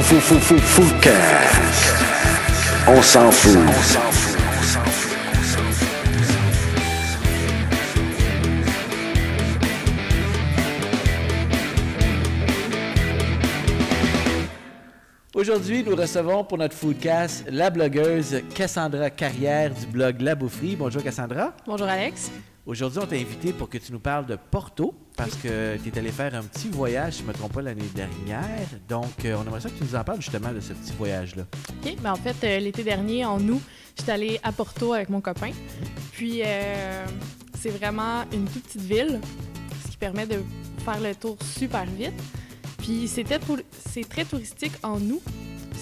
Foodcast. On s'en fout. Aujourd'hui, nous recevons pour notre Foodcast la blogueuse Cassandra Carrière du blog La Boufferie. Bonjour Cassandra. Bonjour Alex. Aujourd'hui, on t'a invité pour que tu nous parles de Porto parce que tu es allé faire un petit voyage, si je ne me trompe pas, l'année dernière. Donc, on aimerait ça que tu nous en parles justement de ce petit voyage-là. OK. Ben en fait, l'été dernier, en août, j'étais allée à Porto avec mon copain. Puis, c'est vraiment une toute petite ville, ce qui permet de faire le tour super vite. Puis, c'est très touristique en août,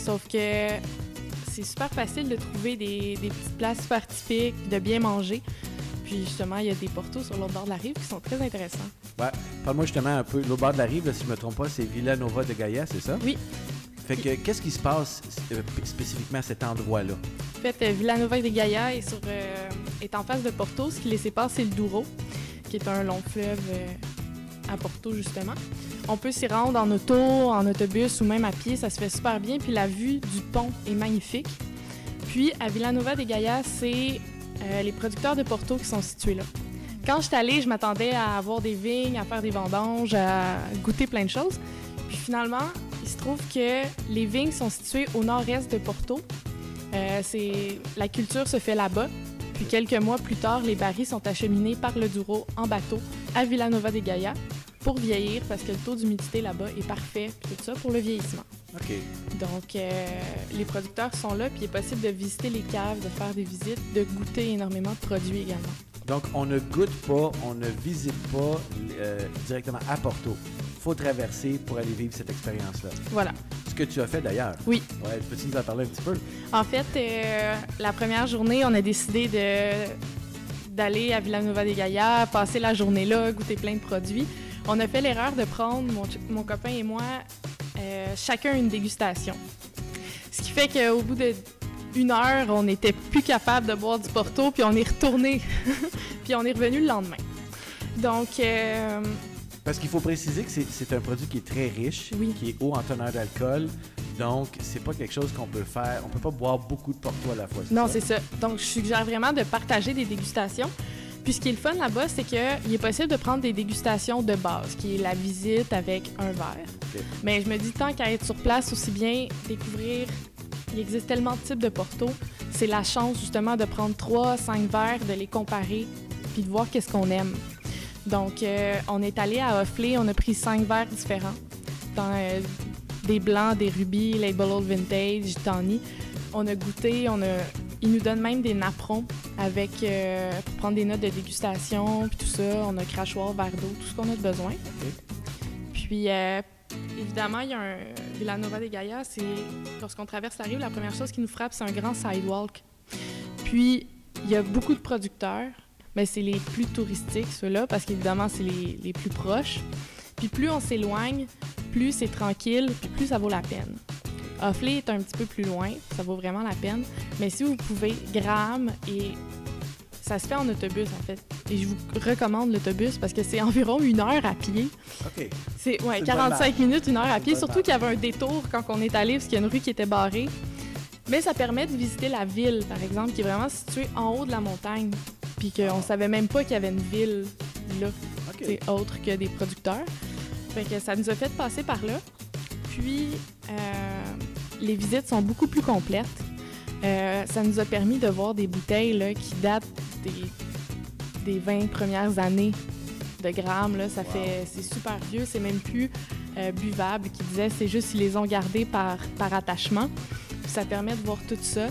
sauf que c'est super facile de trouver des petites places super typiques, de bien manger. Puis justement, il y a des portos sur l'autre bord de la rive qui sont très intéressants. Ouais. Parle-moi justement un peu. L'autre bord de la rive, là, si je ne me trompe pas, c'est Villanova de Gaia, c'est ça? Oui. Fait que qu'est-ce qui se passe spécifiquement à cet endroit-là? En fait, Villanova de Gaia est en face de Porto. Ce qui les sépare, c'est le Douro, qui est un long fleuve à Porto, justement. On peut s'y rendre en auto, en autobus ou même à pied. Ça se fait super bien. Puis la vue du pont est magnifique. Puis à Villanova de Gaia, c'est les producteurs de Porto qui sont situés là. Quand je suis allée, je m'attendais à avoir des vignes, à faire des vendanges, à goûter plein de choses. Puis finalement, il se trouve que les vignes sont situées au nord-est de Porto. La culture se fait là-bas. Puis quelques mois plus tard, les barils sont acheminés par le Douro en bateau à Villanova de Gaia pour vieillir parce que le taux d'humidité là-bas est parfait, puis tout ça pour le vieillissement. OK. Donc, les producteurs sont là, puis il est possible de visiter les caves, de faire des visites, de goûter énormément de produits également. Donc, on ne goûte pas, on ne visite pas directement à Porto. Il faut traverser pour aller vivre cette expérience-là. Voilà. Ce que tu as fait d'ailleurs. Oui. Ouais, peux-tu nous en parler un petit peu? En fait, la première journée, on a décidé d'aller à Villanova de Gaia, passer la journée là, goûter plein de produits. On a fait l'erreur de prendre, mon copain et moi, chacun une dégustation. Ce qui fait qu'au bout d'une heure, on n'était plus capable de boire du Porto, puis on est retourné, puis on est revenu le lendemain. Donc... Parce qu'il faut préciser que c'est un produit qui est très riche, oui, qui est haut en teneur d'alcool, donc c'est pas quelque chose qu'on peut faire. On peut pas boire beaucoup de Porto à la fois. Non, c'est ça. Donc, je suggère vraiment de partager des dégustations. Puis ce qui est le fun là-bas, c'est qu'il est possible de prendre des dégustations de base, qui est la visite avec un verre. Okay. Mais je me dis, tant qu'à être sur place, aussi bien découvrir, il existe tellement de types de Porto, c'est la chance justement de prendre 3-5 verres, de les comparer, puis de voir qu'est-ce qu'on aime. Donc, on est allé à Offley, on a pris 5 verres différents, dans des blancs, des rubis, Label Old Vintage, Tawny. On a goûté, ils nous donnent même des napperons avec, pour prendre des notes de dégustation, puis tout ça. On a crachoir, verre d'eau, tout ce qu'on a de besoin. Okay. Puis, évidemment, il y a un Villanova de Gaia, c'est lorsqu'on traverse la rive, la première chose qui nous frappe, c'est un grand sidewalk. Puis, il y a beaucoup de producteurs, mais c'est les plus touristiques, ceux-là, parce qu'évidemment, c'est les plus proches. Puis, plus on s'éloigne, plus c'est tranquille, puis plus ça vaut la peine. Offley est un petit peu plus loin, ça vaut vraiment la peine. Mais si vous pouvez, Graham, et ça se fait en autobus, en fait. Et je vous recommande l'autobus parce que c'est environ 1 heure à pied. OK. C'est 45 minutes, 1 heure à pied. Surtout qu'il y avait un détour quand on est allé parce qu'il y a une rue qui était barrée. Mais ça permet de visiter la ville, par exemple, qui est vraiment située en haut de la montagne. Puis qu'on savait même pas qu'il y avait une ville là, okay, autre que des producteurs. Fait que ça nous a fait passer par là. Puis, les visites sont beaucoup plus complètes. Ça nous a permis de voir des bouteilles là, qui datent des 20 premières années de Graham. Là. C'est super vieux, c'est même plus buvable. Qui disait c'est juste qu'ils les ont gardés par attachement. Puis ça permet de voir tout ça,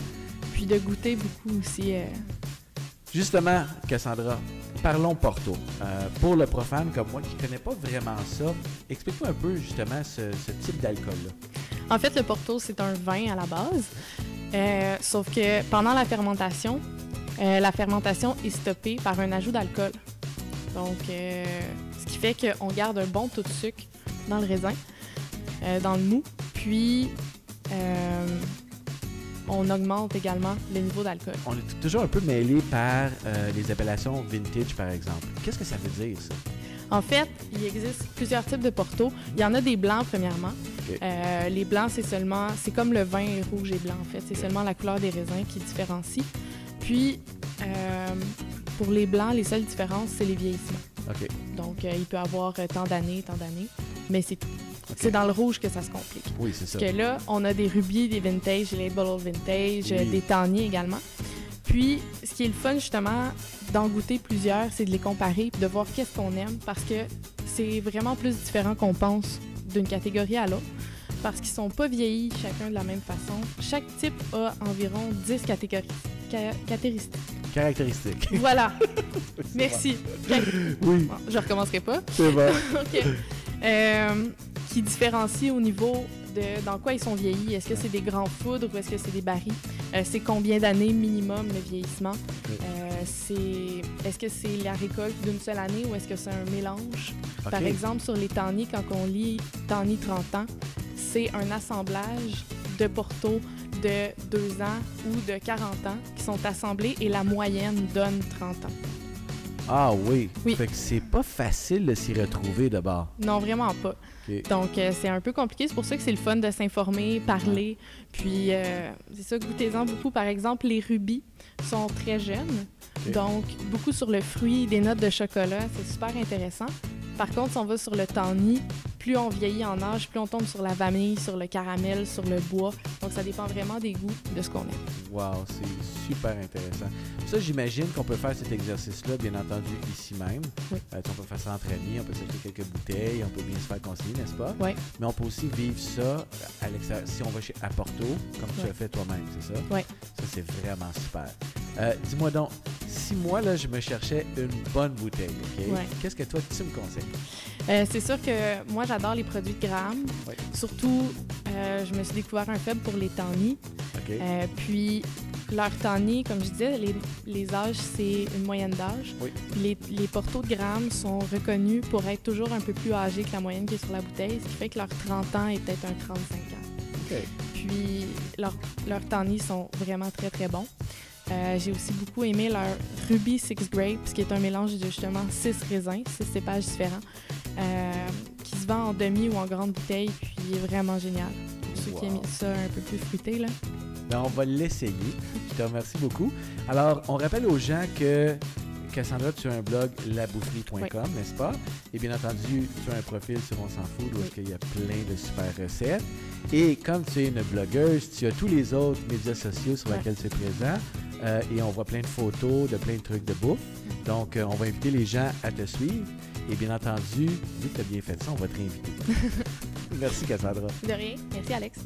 puis de goûter beaucoup aussi. Justement, Cassandra, parlons Porto. Pour le profane comme moi qui ne connaît pas vraiment ça, explique-moi un peu justement ce type d'alcool-là. En fait, le Porto, c'est un vin à la base, sauf que pendant la fermentation est stoppée par un ajout d'alcool. Donc, ce qui fait qu'on garde un bon taux de sucre dans le raisin, dans le mou, puis on augmente également le niveau d'alcool. On est toujours un peu mêlé par les appellations vintage, par exemple. Qu'est-ce que ça veut dire, ça? En fait, il existe plusieurs types de Porto. Il y en a des blancs, premièrement. OK. Les blancs, c'est comme le vin rouge et blanc, en fait. C'est seulement la couleur des raisins qui différencie. Puis, pour les blancs, les seules différences, c'est les vieillissements. OK. Donc, il peut avoir tant d'années, mais c'est tout. OK. C'est dans le rouge que ça se complique. Oui, c'est ça. Parce que là, on a des rubis, des vintage, des label old vintage, Oui. des tanniers également. Puis, ce qui est le fun, justement, d'en goûter plusieurs, c'est de les comparer et de voir qu'est-ce qu'on aime parce que c'est vraiment plus différent qu'on pense d'une catégorie à l'autre parce qu'ils sont pas vieillis chacun de la même façon. Chaque type a environ 10 caractéristiques. Caractéristiques. Voilà. Merci. Oui, Bon, je recommencerai pas. c'est bon. OK. Qui différencie au niveau de dans quoi ils sont vieillis. Est-ce que c'est des grands foudres ou est-ce que c'est des barils? C'est combien d'années minimum le vieillissement? Est-ce que c'est la récolte d'une seule année ou est-ce que c'est un mélange? OK. Par exemple, sur les tannies, quand on lit tannies 30 ans, c'est un assemblage de Porto de 2 ans ou de 40 ans qui sont assemblés et la moyenne donne 30 ans. Ah oui. Oui. Fait que c'est pas facile de s'y retrouver d'abord. Non, vraiment pas. OK. Donc, c'est un peu compliqué. C'est pour ça que c'est le fun de s'informer, parler. Puis, c'est ça, goûtez-en beaucoup. Par exemple, les rubis sont très jeunes. OK. Donc, beaucoup sur le fruit, des notes de chocolat. C'est super intéressant. Par contre, si on va sur le tanny, plus on vieillit en âge, plus on tombe sur la vanille, sur le caramel, sur le bois. Donc, ça dépend vraiment des goûts, de ce qu'on aime. Wow, c'est super intéressant. Ça, j'imagine qu'on peut faire cet exercice-là, bien entendu, ici même. Oui. On peut faire ça entre amis, on peut s'acheter quelques bouteilles, on peut bien se faire conseiller, n'est-ce pas? Oui. Mais on peut aussi vivre ça à l'extérieur. Si on va chez Porto, comme tu Ouais. as fait toi-même, c'est ça? Oui. Ça, c'est vraiment super. Dis-moi donc, si moi, là, je me cherchais une bonne bouteille, OK? Ouais. Qu'est-ce que toi, tu me conseilles? C'est sûr que moi, j'adore les produits de Graham. Oui. Surtout, je me suis découvert un faible pour les tannies. OK? Puis, leur tannies, comme je disais, les âges, c'est une moyenne d'âge. Oui. Les portos de Graham sont reconnus pour être toujours un peu plus âgés que la moyenne qui est sur la bouteille, ce qui fait que leur 30 ans est peut-être un 35 ans. OK. Puis, leurs tannies sont vraiment très, très bons. J'ai aussi beaucoup aimé leur Ruby Six Grapes, qui est un mélange de justement 6 raisins, 6 cépages différents, qui se vend en demi ou en grande bouteille, puis il est vraiment génial. Pour ceux qui Wow. aiment ça un peu plus fruité, là. Ben, on va l'essayer. Je te remercie beaucoup. Alors, on rappelle aux gens que Cassandra, tu as un blog laboufferie.com, Oui. n'est-ce pas? Et bien entendu, tu as un profil sur On s'en fout, où Oui. est-ce qu'il y a plein de super recettes. Et comme tu es une blogueuse, tu as tous les autres médias sociaux sur Ouais. lesquels tu es présent. Et on voit plein de photos de plein de trucs de bouffe. Donc, on va inviter les gens à te suivre. Et bien entendu, vu que tu as bien fait ça, on va te réinviter. Merci, Cassandra. De rien. Merci, Alex.